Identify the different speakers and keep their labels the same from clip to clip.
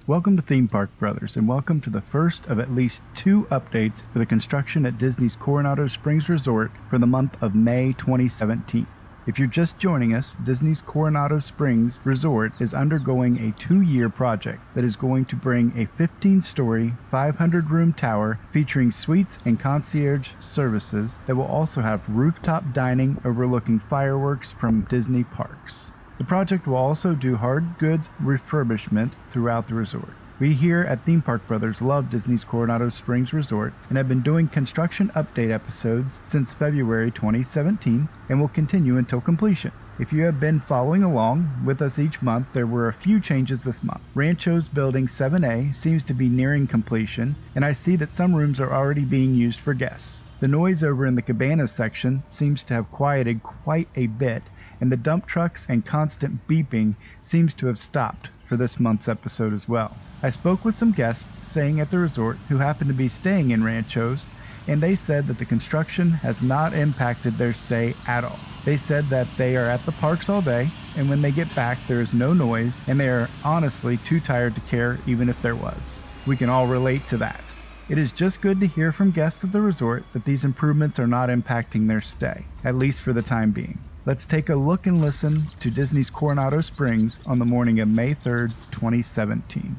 Speaker 1: Welcome to Theme Park Brothers, and welcome to the first of at least 2 updates for the construction at Disney's Coronado Springs Resort for the month of May 2017. If you're just joining us, Disney's Coronado Springs Resort is undergoing a 2-year project that is going to bring a 15-story, 500-room tower featuring suites and concierge services that will also have rooftop dining overlooking fireworks from Disney parks. The project will also do hard goods refurbishment throughout the resort. We here at Theme Park Brothers love Disney's Coronado Springs Resort and have been doing construction update episodes since February 2017 and will continue until completion. If you have been following along with us each month, there were a few changes this month. Ranchos Building 7A seems to be nearing completion, and I see that some rooms are already being used for guests. The noise over in the Cabanas section seems to have quieted quite a bit, and the dump trucks and constant beeping seems to have stopped for this month's episode as well. I spoke with some guests staying at the resort who happen to be staying in Ranchos, and they said that the construction has not impacted their stay at all. They said that they are at the parks all day, and when they get back there is no noise, and they are honestly too tired to care even if there was. We can all relate to that. It is just good to hear from guests at the resort that these improvements are not impacting their stay, at least for the time being. Let's take a look and listen to Disney's Coronado Springs on the morning of May 3rd, 2017.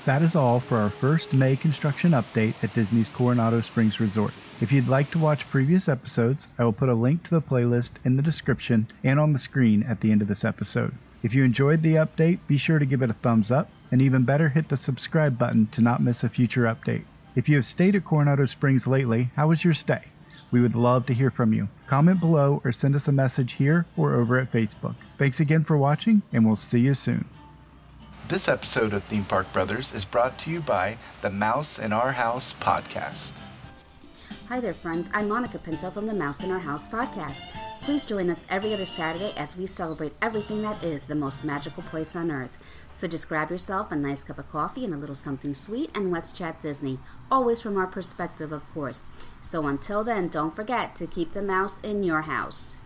Speaker 1: That is all for our first May construction update at Disney's Coronado Springs Resort. If you'd like to watch previous episodes, I will put a link to the playlist in the description and on the screen at the end of this episode. If you enjoyed the update, be sure to give it a thumbs up, and even better, hit the subscribe button to not miss a future update. If you have stayed at Coronado Springs lately, how was your stay? We would love to hear from you. Comment below or send us a message here or over at Facebook. Thanks again for watching, and we'll see you soon. This episode of Theme Park Brothers is brought to you by the Mouse in Our House podcast.
Speaker 2: Hi there, friends. I'm Monica Pinto from the Mouse in Our House podcast. Please join us every other Saturday as we celebrate everything that is the most magical place on earth. So just grab yourself a nice cup of coffee and a little something sweet, and let's chat Disney. Always from our perspective, of course. So until then, don't forget to keep the mouse in your house.